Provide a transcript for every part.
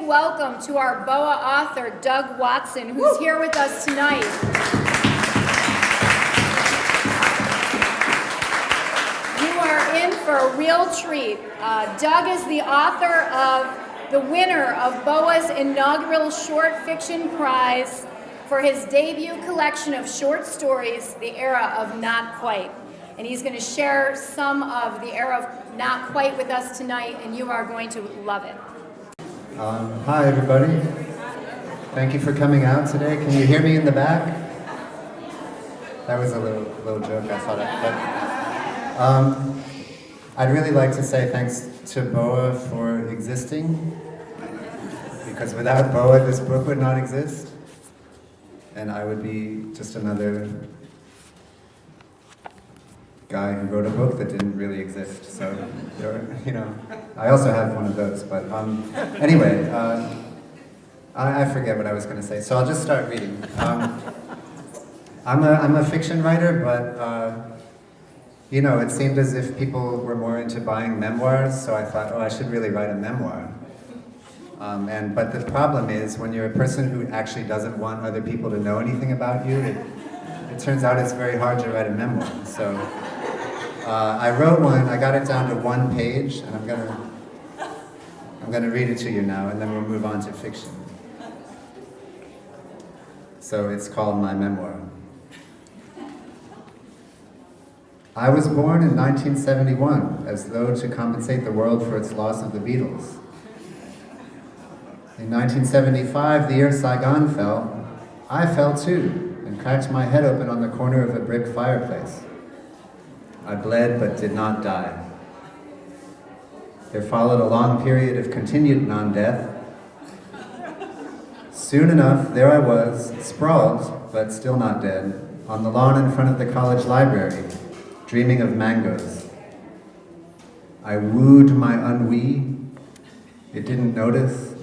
Welcome to our BOA author, Doug Watson, who's here with us tonight. You are in for a real treat. Doug is the author of the winner of BOA's inaugural Short Fiction Prize for his debut collection of short stories, The Era of Not Quite. And he's going to share some of the Era of Not Quite with us tonight, and you are going to love it. Hi, everybody. Thank you for coming out today. Can you hear me in the back? That was a little joke, I thought. I'd really like to say thanks to BOA for existing, because without BOA, this book would not exist, and I would be just another guy who wrote a book that didn't really exist. So, you know, I also have one of those. But anyway, I forget what I was going to say. So I'll just start reading. I'm a fiction writer, but you know, it seemed as if people were more into buying memoirs. So I thought, oh, I should really write a memoir. But the problem is, when you're a person who actually doesn't want other people to know anything about you, it turns out it's very hard to write a memoir. So I wrote one. I got it down to one page, and I'm gonna read it to you now, and then we'll move on to fiction. So it's called my memoir. I was born in 1971, as though to compensate the world for its loss of the Beatles. In 1975, the year Saigon fell, I fell too, and cracked my head open on the corner of a brick fireplace. I bled but did not die. There followed a long period of continued non-death. Soon enough, there I was, sprawled, but still not dead, on the lawn in front of the college library, dreaming of mangoes. I wooed my ennui. It didn't notice.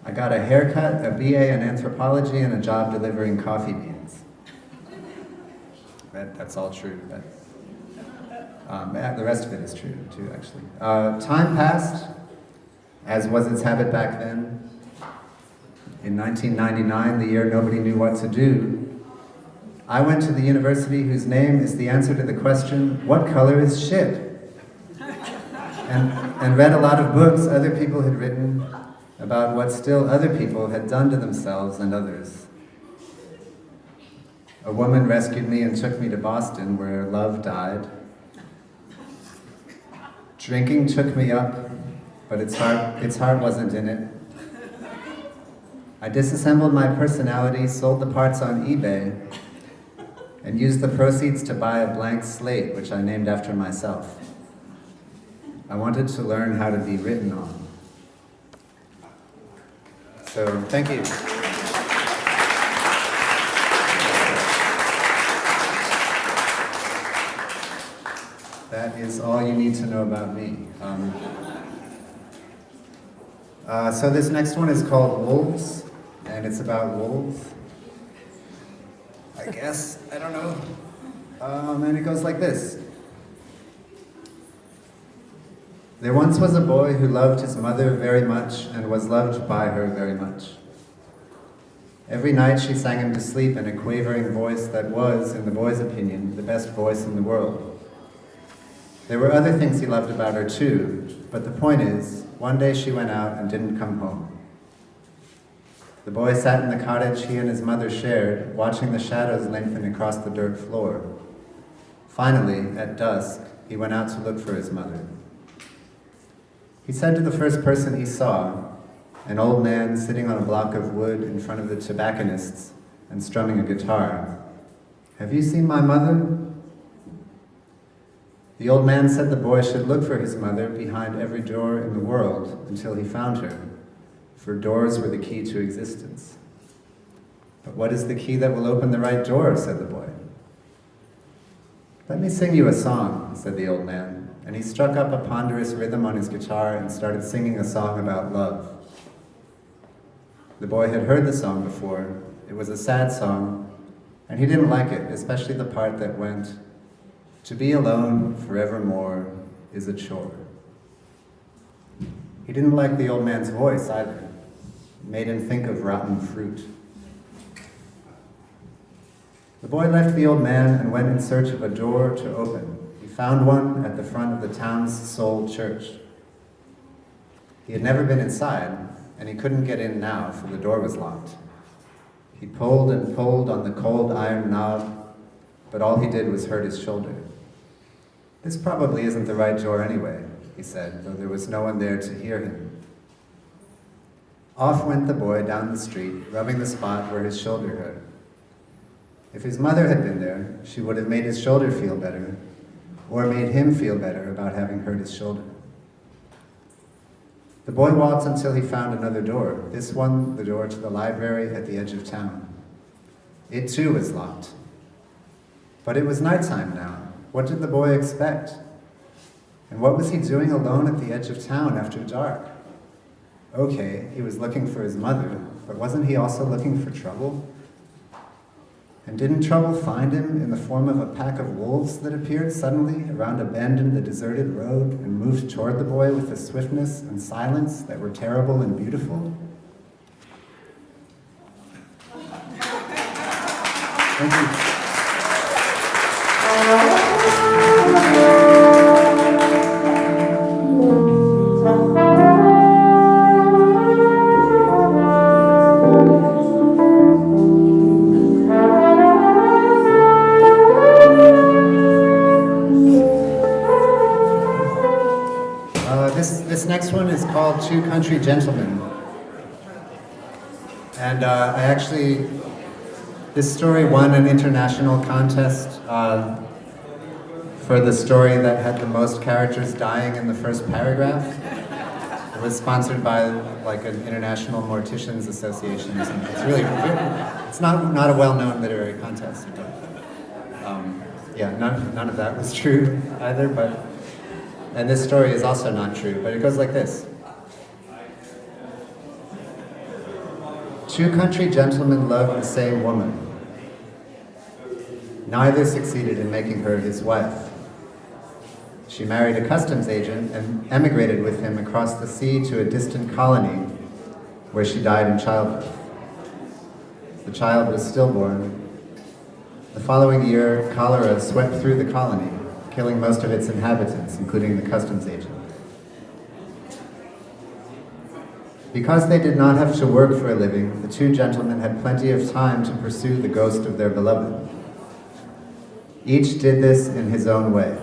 I got a haircut, a BA in anthropology, and a job delivering coffee beans. That's all true. The rest of it is true, too, actually. Time passed, as was its habit back then. In 1999, the year nobody knew what to do, I went to the university whose name is the answer to the question, what color is shit? And read a lot of books other people had written about what still other people had done to themselves and others. A woman rescued me and took me to Boston, where love died. Drinking took me up, but its heart wasn't in it. I disassembled my personality, sold the parts on eBay, and used the proceeds to buy a blank slate, which I named after myself. I wanted to learn how to be written on. So, thank you. That is all you need to know about me. So this next one is called Wolves, and it's about wolves. I guess, I don't know. And it goes like this. There once was a boy who loved his mother very much and was loved by her very much. Every night she sang him to sleep in a quavering voice that was, in the boy's opinion, the best voice in the world. There were other things he loved about her too, but the point is, one day she went out and didn't come home. The boy sat in the cottage he and his mother shared, watching the shadows lengthen across the dirt floor. Finally, at dusk, he went out to look for his mother. He said to the first person he saw, an old man sitting on a block of wood in front of the tobacconists and strumming a guitar, "Have you seen my mother?" The The old man said the boy should look for his mother behind every door in the world until he found her, for doors were the key to existence. But what is the key that will open the right door? Said the boy. Let me sing you a song, said the old man, and he struck up a ponderous rhythm on his guitar and started singing a song about love. The boy had heard the song before. It was a sad song, and he didn't like it, especially the part that went, "To be alone forevermore is a chore." He didn't like the old man's voice either. It made him think of rotten fruit. The boy left the old man and went in search of a door to open. He found one at the front of the town's sole church. He had never been inside, and he couldn't get in now, for the door was locked. He pulled and pulled on the cold iron knob, but all he did was hurt his shoulder. "This probably isn't the right door anyway," he said, though there was no one there to hear him. Off went the boy down the street, rubbing the spot where his shoulder hurt. If his mother had been there, she would have made his shoulder feel better, or made him feel better about having hurt his shoulder. The boy walked until he found another door, this one the door to the library at the edge of town. It too was locked. But it was nighttime now. What did the boy expect? And what was he doing alone at the edge of town after dark? Okay, he was looking for his mother, but wasn't he also looking for trouble? And didn't trouble find him in the form of a pack of wolves that appeared suddenly around a bend in the deserted road and moved toward the boy with a swiftness and silence that were terrible and beautiful? Thank you. This next one is called Two Country Gentlemen. And this story won an international contest for the story that had the most characters dying in the first paragraph. It was sponsored by like an International Morticians Association or something. It's not a well-known literary contest, but none of that was true either, and this story is also not true, but it goes like this. Two country gentlemen loved the same woman. Neither succeeded in making her his wife. She married a customs agent and emigrated with him across the sea to a distant colony where she died in childbirth. The child was stillborn. The following year, cholera swept through the colony, killing most of its inhabitants, including the customs agent. Because they did not have to work for a living, the two gentlemen had plenty of time to pursue the ghost of their beloved. Each did this in his own way.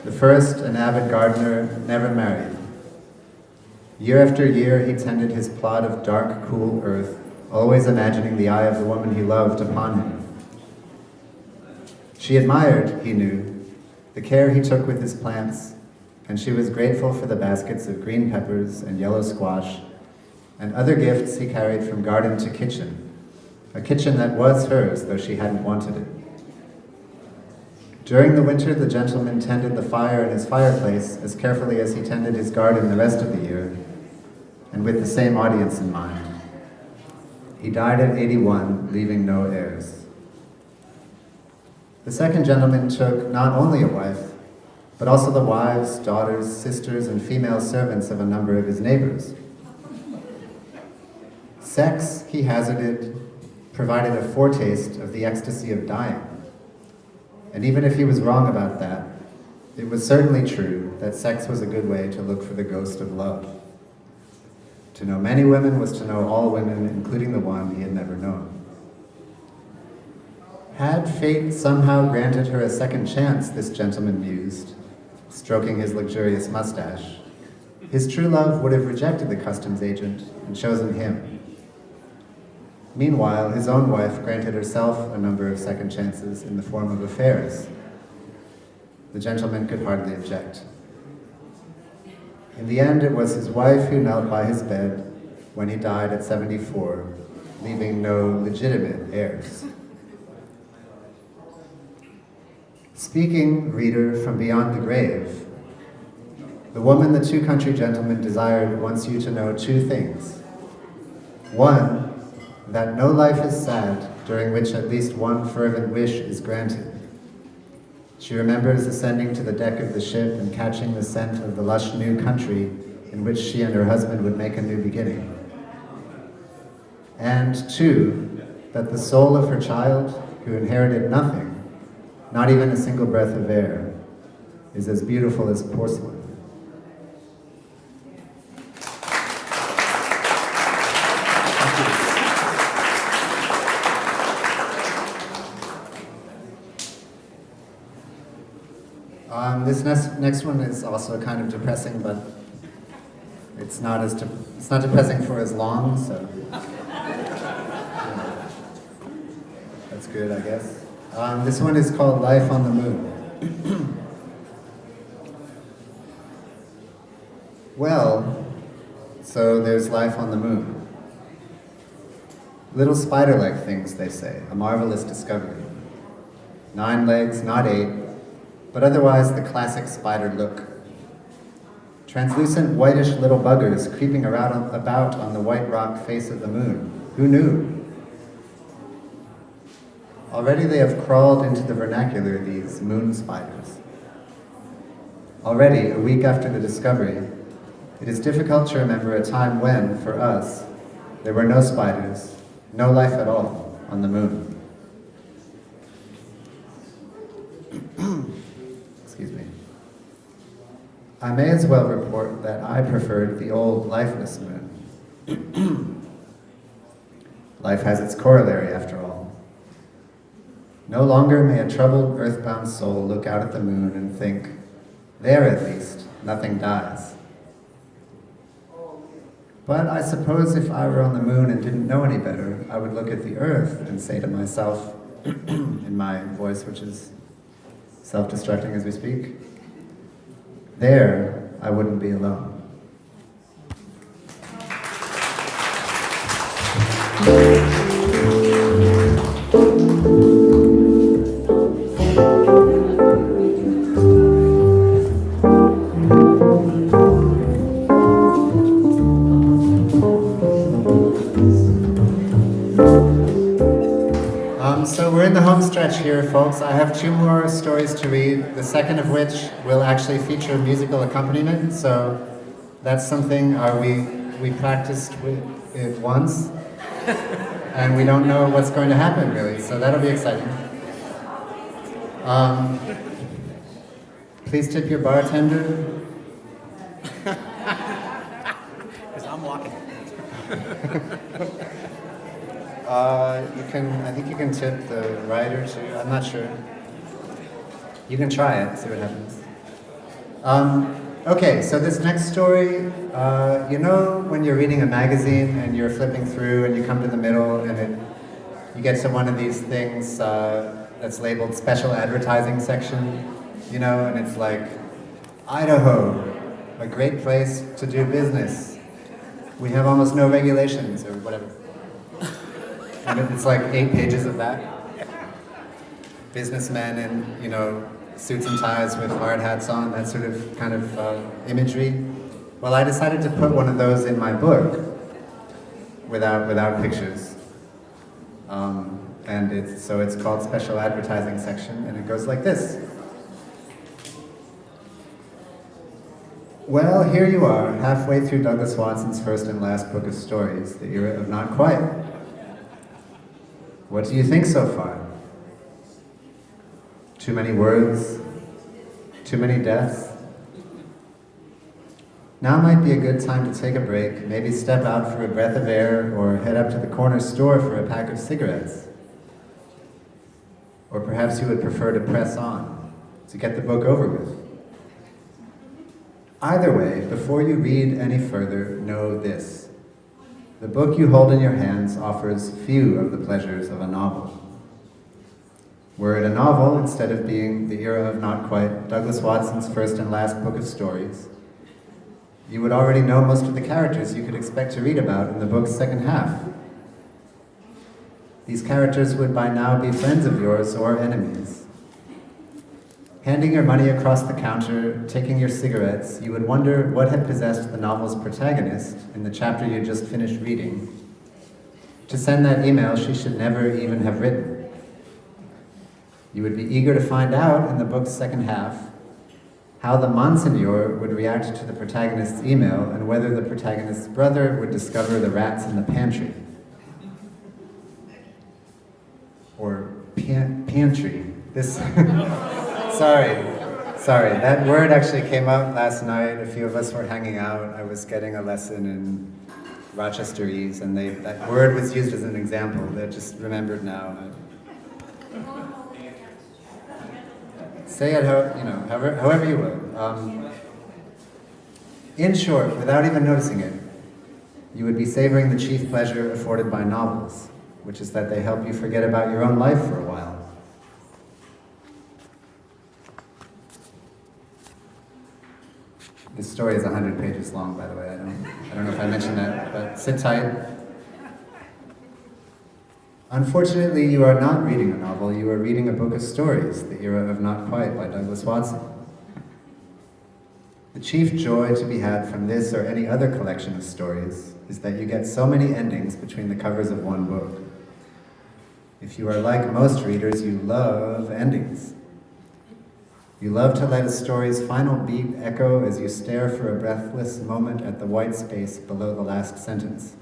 The first, an avid gardener, never married. Year after year, he tended his plot of dark, cool earth, always imagining the eye of the woman he loved upon him. She admired, he knew, the care he took with his plants, and she was grateful for the baskets of green peppers and yellow squash and other gifts he carried from garden to kitchen, a kitchen that was hers, though she hadn't wanted it. During the winter, the gentleman tended the fire in his fireplace as carefully as he tended his garden the rest of the year, and with the same audience in mind. He died at 81, leaving no heirs. The second gentleman took not only a wife, but also the wives, daughters, sisters, and female servants of a number of his neighbors. Sex, he hazarded, provided a foretaste of the ecstasy of dying. And even if he was wrong about that, it was certainly true that sex was a good way to look for the ghost of love. To know many women was to know all women, including the one he had never known. Had fate somehow granted her a second chance, this gentleman mused, stroking his luxurious mustache, his true love would have rejected the customs agent and chosen him. Meanwhile, his own wife granted herself a number of second chances in the form of affairs. The gentleman could hardly object. In the end, it was his wife who knelt by his bed when he died at 74, leaving no legitimate heirs. Speaking, reader, from beyond the grave, the woman the two country gentlemen desired wants you to know two things. One, that no life is sad during which at least one fervent wish is granted. She remembers ascending to the deck of the ship and catching the scent of the lush new country in which she and her husband would make a new beginning. And two, that the soul of her child, who inherited nothing, not even a single breath of air, is as beautiful as porcelain. This next one is also kind of depressing, but it's not depressing for as long, so that's good, I guess. This one is called Life on the Moon. Well, so there's life on the moon. Little spider-like things, they say, a marvelous discovery. 9 legs, not 8, but otherwise the classic spider look. Translucent whitish little buggers creeping about on the white rock face of the moon. Who knew? Already they have crawled into the vernacular, these moon spiders. Already, a week after the discovery, it is difficult to remember a time when, for us, there were no spiders, no life at all on the moon. Excuse me. I may as well report that I preferred the old lifeless moon. Life has its corollary, after all. No longer may a troubled earthbound soul look out at the moon and think, there at least, nothing dies. But I suppose if I were on the moon and didn't know any better, I would look at the earth and say to myself, in my voice, which is self-destructing as we speak, there I wouldn't be alone. So we're in the home stretch here, folks. I have 2 more stories to read, the second of which will actually feature musical accompaniment. So that's something we practiced with it once, and we don't know what's going to happen, really. So that'll be exciting. Please tip your bartender. Because I'm walking. I think you can tip the writer too. I'm not sure. You can try it, see what happens. Okay, so this next story, you know when you're reading a magazine and you're flipping through and you come to the middle and you get to one of these things that's labeled special advertising section, you know, and it's like, Idaho, a great place to do business. We have almost no regulations or whatever. And it's like 8 pages of that. Businessmen in, you know, suits and ties with hard hats on, that sort of kind of imagery. Well, I decided to put one of those in my book without pictures. And it's called Special Advertising Section, and it goes like this. Well, here you are, halfway through Douglas Watson's first and last book of stories, the era of Not Quite. What do you think so far? Too many words? Too many deaths? Now might be a good time to take a break, maybe step out for a breath of air, or head up to the corner store for a pack of cigarettes. Or perhaps you would prefer to press on, to get the book over with. Either way, before you read any further, know this. The book you hold in your hands offers few of the pleasures of a novel. Were it a novel, instead of being the era of not quite Douglas Watson's first and last book of stories, you would already know most of the characters you could expect to read about in the book's second half. These characters would by now be friends of yours or enemies. Handing your money across the counter, taking your cigarettes, you would wonder what had possessed the novel's protagonist in the chapter you just finished reading to send that email she should never even have written. You would be eager to find out in the book's second half how the Monsignor would react to the protagonist's email and whether the protagonist's brother would discover the rats in the pantry. Or pantry. This, sorry, that word actually came up last night. A few of us were hanging out. I was getting a lesson in Rochesterese, and that word was used as an example. I just remembered now. Say it however you will. In short, without even noticing it, you would be savoring the chief pleasure afforded by novels, which is that they help you forget about your own life for a while. This story is 100 pages long, by the way. I don't know if I mentioned that, but sit tight. Unfortunately, you are not reading a novel, you are reading a book of stories, The Era of Not Quite by Douglas Watson. The chief joy to be had from this or any other collection of stories is that you get so many endings between the covers of one book. If you are like most readers, you love endings. You love to let a story's final beat echo as you stare for a breathless moment at the white space below the last sentence.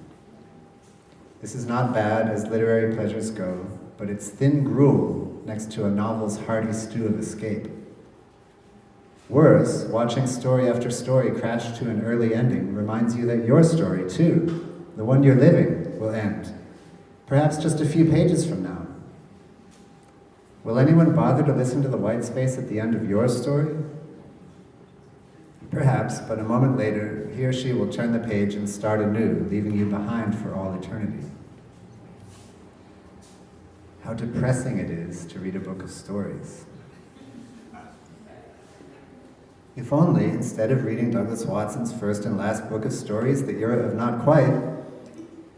This is not bad as literary pleasures go, but it's thin gruel next to a novel's hearty stew of escape. Worse, watching story after story crash to an early ending reminds you that your story, too, the one you're living, will end, perhaps just a few pages from now. Will anyone bother to listen to the white space at the end of your story? Perhaps, but a moment later, he or she will turn the page and start anew, leaving you behind for all eternity. How depressing it is to read a book of stories. If only, instead of reading Douglas Watson's first and last book of stories, The Era of Not Quite,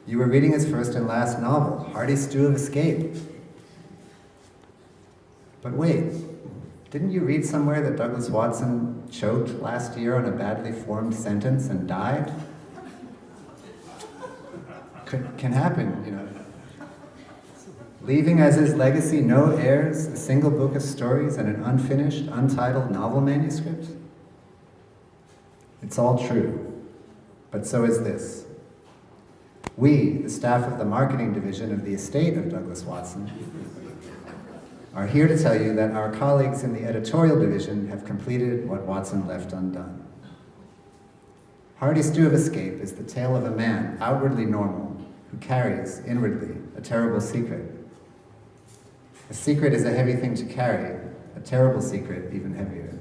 you were reading his first and last novel, Hearty Stew of Escape. But wait, didn't you read somewhere that Douglas Watson choked last year on a badly formed sentence and died? Can happen, you know. Leaving as his legacy no heirs, a single book of stories, and an unfinished, untitled novel manuscript? It's all true, but so is this. We, the staff of the marketing division of the estate of Douglas Watson, are here to tell you that our colleagues in the editorial division have completed what Watson left undone. Hearty Stew of Escape is the tale of a man, outwardly normal, who carries, inwardly, a terrible secret. A secret is a heavy thing to carry, a terrible secret even heavier.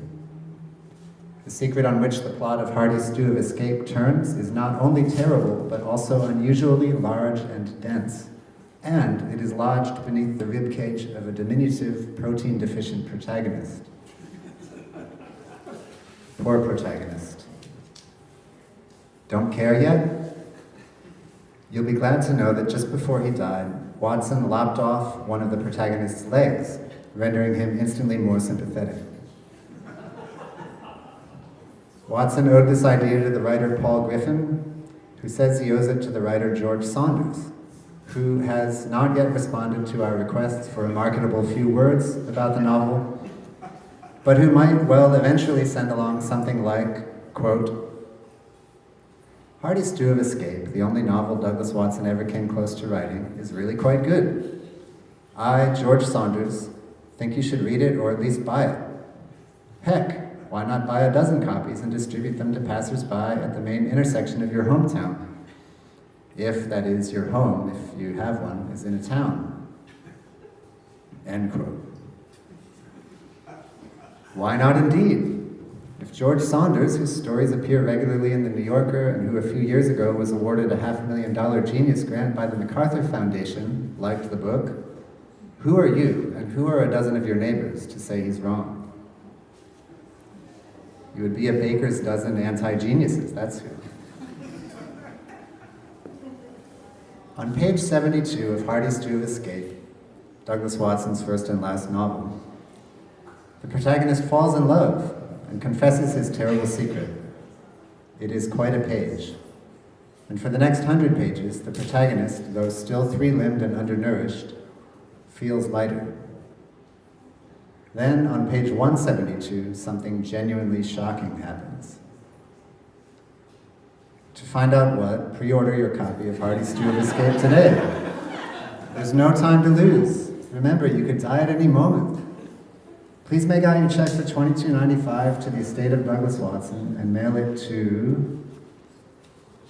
The secret on which the plot of Hearty Stew of Escape turns is not only terrible, but also unusually large and dense. And it is lodged beneath the ribcage of a diminutive, protein-deficient protagonist. Poor protagonist. Don't care yet? You'll be glad to know that just before he died, Watson lopped off one of the protagonist's legs, rendering him instantly more sympathetic. Watson owed this idea to the writer Paul Griffin, who says he owes it to the writer George Saunders, who has not yet responded to our requests for a marketable few words about the novel, but who might well eventually send along something like, quote, Hearty Stew of Escape, the only novel Douglas Watson ever came close to writing, is really quite good. I, George Saunders, think you should read it or at least buy it. Heck, why not buy a dozen copies and distribute them to passers-by at the main intersection of your hometown? If, that is, your home, if you have one, is in a town. End quote. Why not indeed? If George Saunders, whose stories appear regularly in The New Yorker and who a few years ago was awarded a $500,000 Genius Grant by the MacArthur Foundation, liked the book, Who are you, and who are a dozen of your neighbors to say he's wrong? You would be a baker's dozen anti-geniuses, that's who. On page 72 of Hardy's Stew of Escape, Douglas Watson's first and last novel, the protagonist falls in love and confesses his terrible secret. It is quite a page. And for the next 100 pages, the protagonist, though still three-limbed and undernourished, feels lighter. Then, on page 172, something genuinely shocking happens. To find out what, pre-order your copy of Hardy's Stew of Escape today. There's no time to lose. Remember, you could die at any moment. Please make out your check for $22.95 to the estate of Douglas Watson and mail it to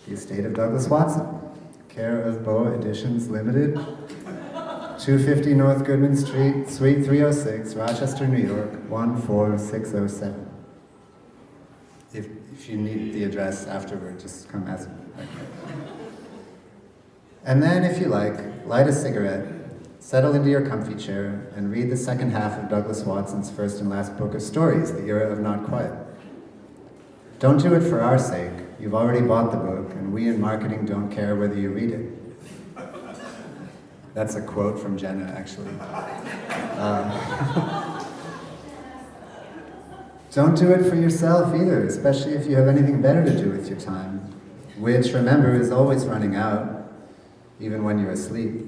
the estate of Douglas Watson, care of BOA Editions Limited, 250 North Goodman Street, Suite 306, Rochester, New York, 14607. If you need the address afterward, just come ask me. And then, if you like, light a cigarette, settle into your comfy chair, and read the second half of Douglas Watson's first and last book of stories, The Era of Not Quite. Don't do it for our sake. You've already bought the book, and we in marketing don't care whether you read it. That's a quote from Jenna, actually. Don't do it for yourself either, especially if you have anything better to do with your time, which, remember, is always running out, even when you're asleep.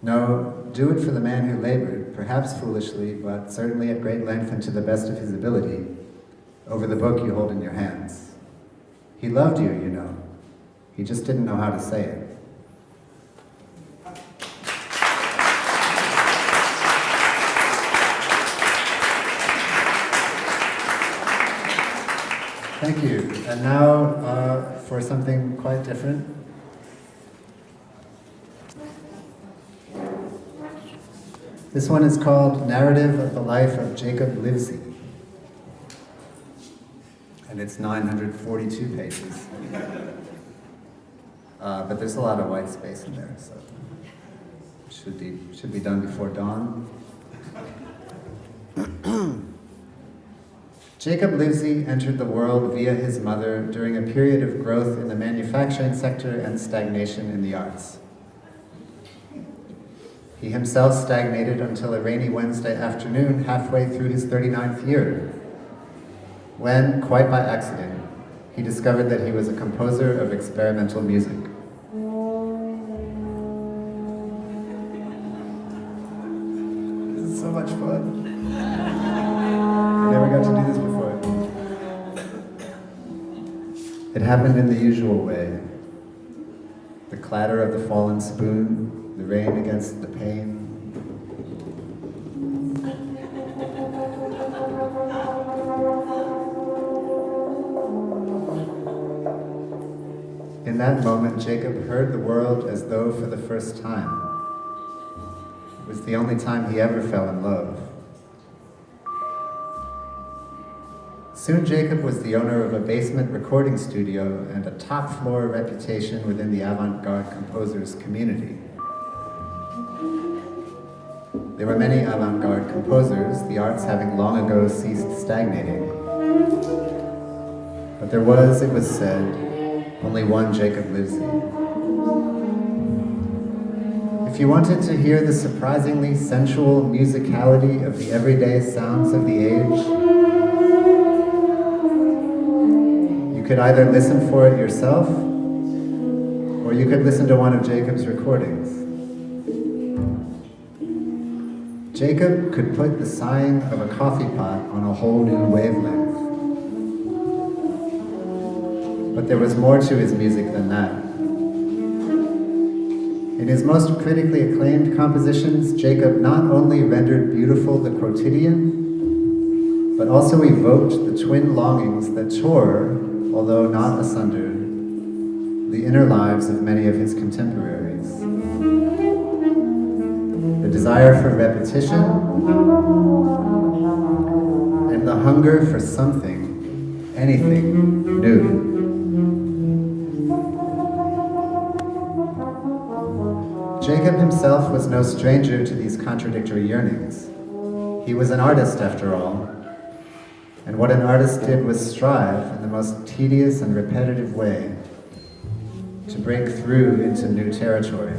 No, do it for the man who labored, perhaps foolishly, but certainly at great length and to the best of his ability, over the book you hold in your hands. He loved you, you know. He just didn't know how to say it. Thank you. And now for something quite different. This one is called Narrative of the Life of Jacob Livesey. And it's 942 pages. But there's a lot of white space in there, so it should be done before dawn. Jacob Livesey entered the world via his mother during a period of growth in the manufacturing sector and stagnation in the arts. He himself stagnated until a rainy Wednesday afternoon halfway through his 39th year, when, quite by accident, he discovered that he was a composer of experimental music. This is so much fun. I never got to do this before. It happened in the usual way. The clatter of the fallen spoon, the rain against the pane. In that moment, Jacob heard the world as though for the first time. It was the only time he ever fell in love. Soon Jacob was the owner of a basement recording studio and a top-floor reputation within the avant-garde composers community. There were many avant-garde composers, the arts having long ago ceased stagnating. But there was, it was said, only one Jacob Livesey. If you wanted to hear the surprisingly sensual musicality of the everyday sounds of the age, you could either listen for it yourself, or you could listen to one of Jacob's recordings. Jacob could put the sighing of a coffee pot on a whole new wavelength. But there was more to his music than that. In his most critically acclaimed compositions, Jacob not only rendered beautiful the quotidian, but also evoked the twin longings that tore, although not asunder, the inner lives of many of his contemporaries. The desire for repetition and the hunger for something, anything new. Jacob himself was no stranger to these contradictory yearnings. He was an artist, after all, and what an artist did was strive in the most tedious and repetitive way to break through into new territory.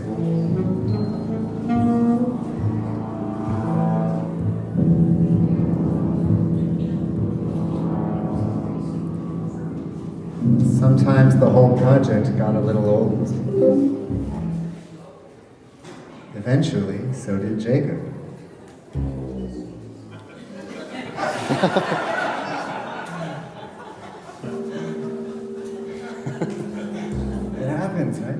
Sometimes the whole project got a little old. Eventually, so did Jacob. It happens, right?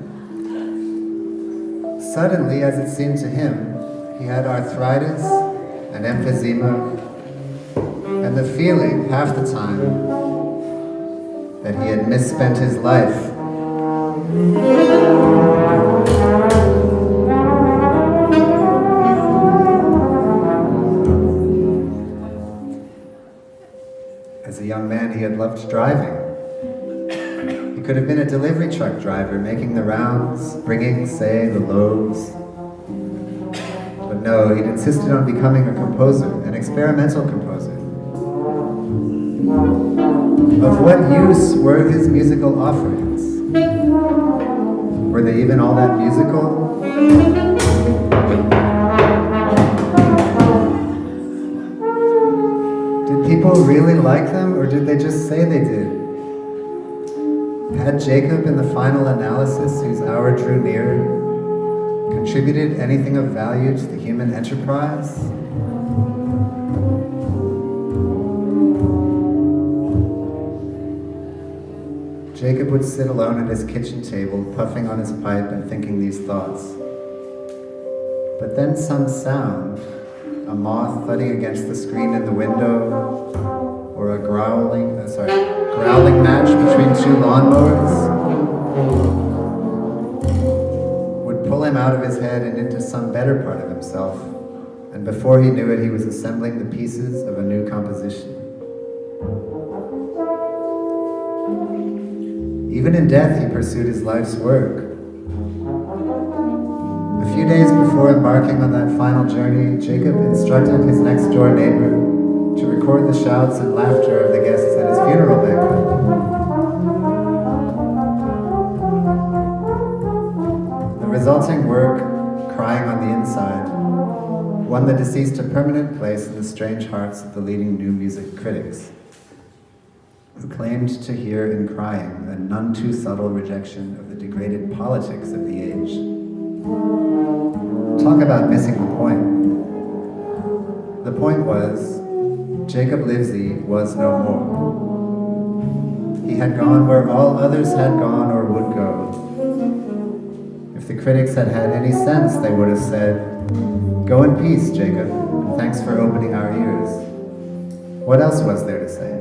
Suddenly, as it seemed to him, he had arthritis and emphysema, and the feeling, half the time, that he had misspent his life. As a young man, he had loved driving. He could have been a delivery truck driver, making the rounds, bringing, say, the loaves. But no, he'd insisted on becoming a composer, an experimental composer. Of what use were his musical offerings? Were they even all that musical? Did people really like them, or did they just say they did? Had Jacob, in the final analysis whose hour drew near, contributed anything of value to the human enterprise? Jacob would sit alone at his kitchen table, puffing on his pipe and thinking these thoughts. But then some sound, a moth thudding against the screen in the window, or a growling match between two lawnmowers, would pull him out of his head and into some better part of himself, and before he knew it, he was assembling the pieces of a new composition. Even in death, he pursued his life's work. A few days before embarking on that final journey, Jacob instructed his next-door neighbor to record the shouts and laughter of the guests at his funeral banquet. The resulting work, Crying on the Inside, won the deceased a permanent place in the strange hearts of the leading new music critics, who claimed to hear in Crying a none too subtle rejection of the degraded politics of the age. Talk about missing the point. The point was, Jacob Livesey was no more. He had gone where all others had gone or would go. If the critics had had any sense, they would have said, "Go in peace, Jacob, and thanks for opening our ears." What else was there to say?